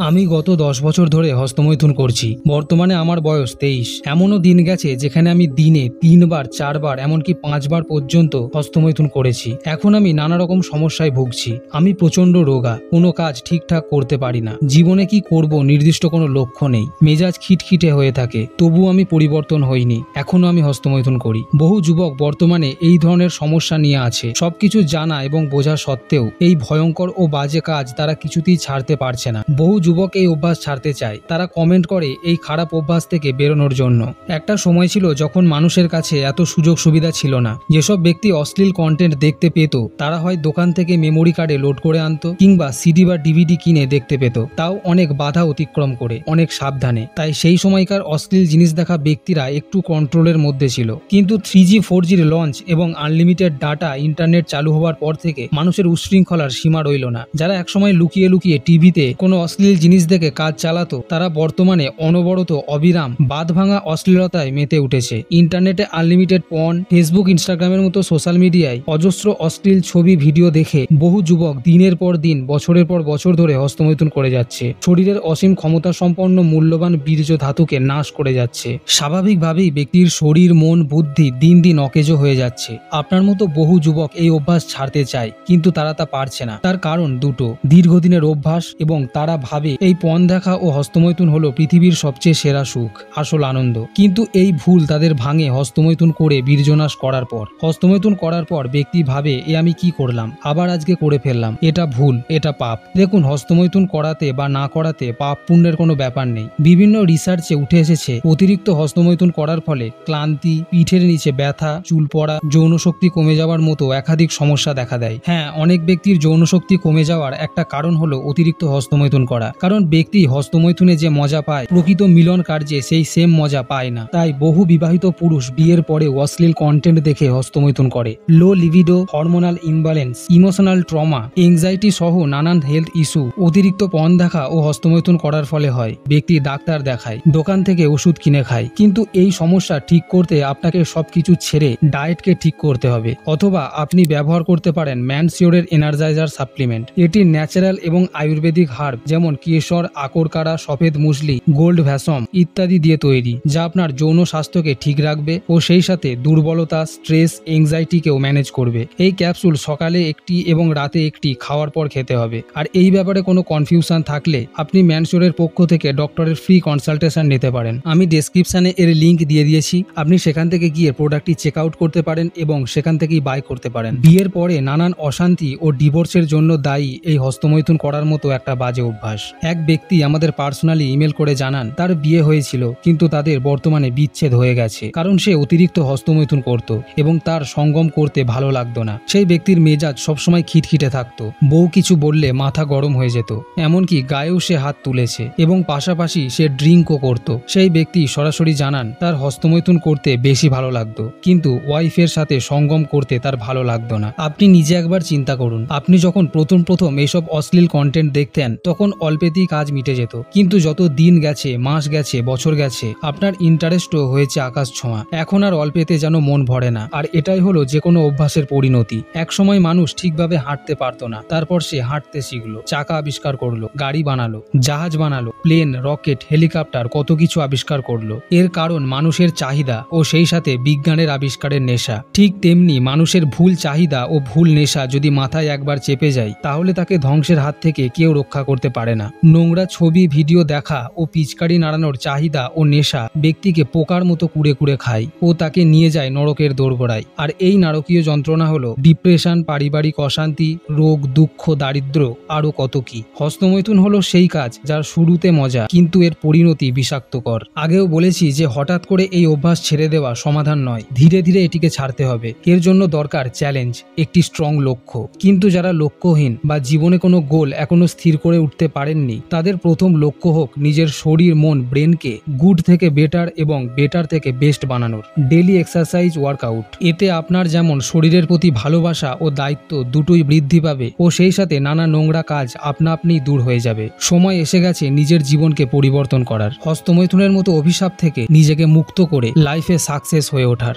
আমি গত 10 বছর ধরে হস্তমৈথুন করছি। বর্তমানে আমার বয়স 23। এমনও দিন গেছে যেখানে আমি দিনে 3 বার 4 বার এমনকি 5 বার পর্যন্ত হস্তমৈথুন করেছি। এখন আমি নানা রকম সমস্যায় ভুগছি। আমি প্রচন্ড রোগা, কোনো কাজ ঠিকঠাক করতে পারি না। জীবনে কি করব নির্দিষ্ট কোনো লক্ষ্য নেই। মেজাজ খিটখিটে হয়ে থাকে, তবু আমি পরিবর্তন হইনি। এখনো আমি হস্তমৈথুন করি। বহু যুবক বর্তমানে এই ধরনের সমস্যা নিয়ে আছে। সবকিছু জানা এবং বোঝা সত্ত্বেও এই ভয়ঙ্কর ও বাজে কাজ তারা কিছুতেই ছাড়তে পারছে না। বহু যুবক এই অভ্যাস ছাড়তে চায়। তারা কমেন্ট করে এই খারাপ অভ্যাস থেকে বেরোনোর জন্য। একটা সময় ছিল যখন মানুষের কাছে এত সুযোগ সুবিধা ছিল না। যেসব ব্যক্তি অশ্লীল কন্টেন্ট দেখতে পেত তারা হয় দোকান থেকে মেমোরি কার্ডে লোড করে আনতো, কিংবা সিডি বা ডিভিডি কিনে দেখতে পেত, তাও অনেক বাধা অতিক্রম করে, অনেক সাবধানে। তাই সেই সময়কার অশ্লীল জিনিস দেখা ব্যক্তিরা একটু কন্ট্রোলের মধ্যে ছিল। কিন্তু 3G 4Gর লঞ্চ এবং আনলিমিটেড ডাটা ইন্টারনেট চালু হওয়ার পর থেকে মানুষের উচ্ছৃঙ্খলার সীমা রইল না। যারা একসময় লুকিয়ে লুকিয়ে টিভিতে কোনো অশ্লীল জিনিস দেখে কাজ চালাতো তারা বর্তমানে অনবরত অবিরাম বাঁধভাঙা অশ্লীলতায় মেতে উঠেছে। ইন্টারনেটে আনলিমিটেড পর্ন, ফেসবুক ইনস্টাগ্রামের মতো সোশ্যাল মিডিয়ায় অজস্র অশ্লীল ছবি ভিডিও দেখে বহু যুবক দিনের পর দিন বছরের পর বছর ধরে হস্তমৈথুন করে যাচ্ছে। শরীরের অসীম ক্ষমতা সম্পন্ন মূল্যবান বীর্য ধাতুকে নাশ করে যাচ্ছে। স্বাভাবিকভাবেই ব্যক্তির শরীর, মন, বুদ্ধি দিন দিন অকেজো হয়ে যাচ্ছে। আপনার মতো বহু যুবক এই অভ্যাস ছাড়তে চায়, কিন্তু তারা তা পারছে না। তার কারণ দুটো: দীর্ঘদিনের অভ্যাস এবং তারা ভাবে এই পণ দেখা ও হস্তমৈথুন হলো পৃথিবীর সবচেয়ে সেরা সুখ, আসল আনন্দ। কিন্তু এই ভুল তাদের ভাঙে হস্তমৈথুন করে বীর্যনাশ করার পর। হস্তমৈথুন করার পর ব্যক্তি ভাবে এ আমি কি করলাম, আবার আজকে করে ফেললাম, এটা ভুল, এটা পাপ। দেখুন, হস্তমৈথুন করাতে বা না করাতে পাপ পুণ্যের কোনো ব্যাপার নেই। বিভিন্ন রিসার্চে উঠে এসেছে অতিরিক্ত হস্তমৈথুন করার ফলে ক্লান্তি, পিঠের নিচে ব্যথা, চুল পড়া, যৌনশক্তি কমে যাওয়ার মতো একাধিক সমস্যা দেখা দেয়। হ্যাঁ, অনেক ব্যক্তির যৌনশক্তি কমে যাওয়ার একটা কারণ হলো অতিরিক্ত হস্তমৈথুন করা। কারণ ব্যক্তি হস্তমৈথুনে যে মজা পায় প্রকৃত মিলন কার্যে সেই সেম মজা পায় না। তাই বহু বিবাহিত পুরুষ বিয়ের পরে অশ্লীল কন্টেন্ট দেখে হস্তমৈথুন করে। Low libido, hormonal imbalance, emotional trauma, anxiety সহ নানান হেলথ ইস্যু অতিরিক্ত পণ দেখা ও হস্তমৈথুন করার ফলে হয়। ব্যক্তি ডাক্তার দেখায়, দোকান থেকে ওষুধ কিনে খায়, কিন্তু এই সমস্যা ঠিক করতে আপনাকে সবকিছু ছেড়ে ডায়েটকে ঠিক করতে হবে। অথবা আপনি ব্যবহার করতে পারেন ম্যানসিওরের এনার্জাইজার সাপ্লিমেন্ট। এটি ন্যাচারাল এবং আয়ুর্বেদিক হার্ব যেমন কেশর, আকরকারা, সফেদ মুসলি, গোল্ড ভ্যাসম ইত্যাদি দিয়ে তৈরি, যা আপনার যৌন স্বাস্থ্যকে ঠিক রাখবে ও সেই সাথে দুর্বলতা, স্ট্রেস, এংজাইটিকেও ম্যানেজ করবে। এই ক্যাপসুল সকালে একটি এবং রাতে একটি খাওয়ার পর খেতে হবে। আর এই ব্যাপারে কোনো কনফিউশন থাকলে আপনি ম্যানসিওরের পক্ষ থেকে ডক্টরের ফ্রি কনসালটেশন নিতে পারেন। আমি ডেসক্রিপশনে এর লিঙ্ক দিয়ে দিয়েছি। আপনি সেখান থেকে গিয়ে প্রোডাক্টটি চেক আউট করতে পারেন এবং সেখান থেকেই বাই করতে পারেন। বিয়ের পরে নানান অশান্তি ও ডিভোর্সের জন্য দায়ী এই হস্তমৈথুন করার মতো একটা বাজে অভ্যাস। এক ব্যক্তি আমাদের পার্সোনালি ইমেল করে জানান তার বিয়ে হয়েছিল, কিন্তু তাদের বর্তমানে বিচ্ছেদ হয়ে গেছে, কারণ সে অতিরিক্ত হস্তমৈথুন করত এবং তার সঙ্গম করতে ভালো লাগতো না। সেই ব্যক্তির মেজাজ সবসময় খিটখিটে থাকতো, বউ কিছু বললে মাথা গরম হয়ে যেত, এমনকি গায়েও সে হাত তুলেছে এবং পাশাপাশি সে ড্রিঙ্কও করত। সেই ব্যক্তি সরাসরি জানান তার হস্তমৈথুন করতে বেশি ভালো লাগতো, কিন্তু ওয়াইফের সাথে সঙ্গম করতে তার ভালো লাগতো না। আপনি নিজে একবার চিন্তা করুন, আপনি যখন প্রথম এইসব অশ্লীল কন্টেন্ট দেখতেন তখন অল্পেতেই কাজ মিটে যেত, কিন্তু যত দিন গেছে, মাস গেছে, বছর গেছে, আপনার ইন্টারেস্টও হয়েছে আকাশ ছোঁয়া। এখন আর অল্পেতে যেন মন ভরে না। আর এটাই হলো যে কোনো অভ্যাসের পরিণতি। একসময় মানুষ ঠিকভাবে হাঁটতে পারতো না, তারপর সে হাঁটতে শিখলো, চাকা আবিষ্কার করলো, গাড়ি বানালো, জাহাজ বানালো, প্লেন, রকেট, হেলিকপ্টার, কত কিছু আবিষ্কার করলো। এর কারণ মানুষের চাহিদা ও সেই সাথে বিজ্ঞানের আবিষ্কারের নেশা। ঠিক তেমনি মানুষের ভুল চাহিদা ও ভুল নেশা যদি মাথায় একবার চেপে যায় তাহলে তাকে ধ্বংসের হাত থেকে কেউ রক্ষা করতে পারে না। নোংরা ছবি, ভিডিও দেখা ও পিচকারি নাড়ানোর চাহিদা ও নেশা ব্যক্তিকে পোকার মতো কুড়ে কুড়ে খায় ও তাকে নিয়ে যায় নরকের দোরগোড়ায়। আর এই নারকীয় যন্ত্রণা হলো ডিপ্রেশন, পারিবারিক অশান্তি, রোগ, দুঃখ, দারিদ্র্য, আরো কত কি। হস্তমৈথুন হলো সেই কাজ যার শুরুতে মজা, কিন্তু এর পরিণতি বিষাক্তকর। আগেও বলেছি যে হঠাৎ করে এই অভ্যাস ছেড়ে দেওয়া সমাধান নয়, ধীরে ধীরে এটিকে ছাড়তে হবে। এর জন্য দরকার চ্যালেঞ্জ, একটি স্ট্রং লক্ষ্য। কিন্তু যারা লক্ষ্যহীন বা জীবনে কোনো গোল এখনো স্থির করে উঠতে পারেননি, তাদের প্রথম লক্ষ্য হোক নিজের শরীর, মন, ব্রেনকে গুড থেকে বেটার এবং বেটার থেকে বেস্ট বানানোর। ডেইলি এক্সারসাইজ, ওয়ার্কআউট, এতে আপনার যেমন শরীরের প্রতি ভালোবাসা ও দায়িত্ব দুটোই বৃদ্ধি পাবে ও সেই সাথে নানা নোংরা কাজ আপনা আপনি দূর হয়ে যাবে। সময় এসে গেছে নিজের জীবনকে পরিবর্তন করার, হস্তমৈথুনের মতো অভিশাপ থেকে নিজেকে মুক্ত করে লাইফে সাকসেস হয়ে ওঠার।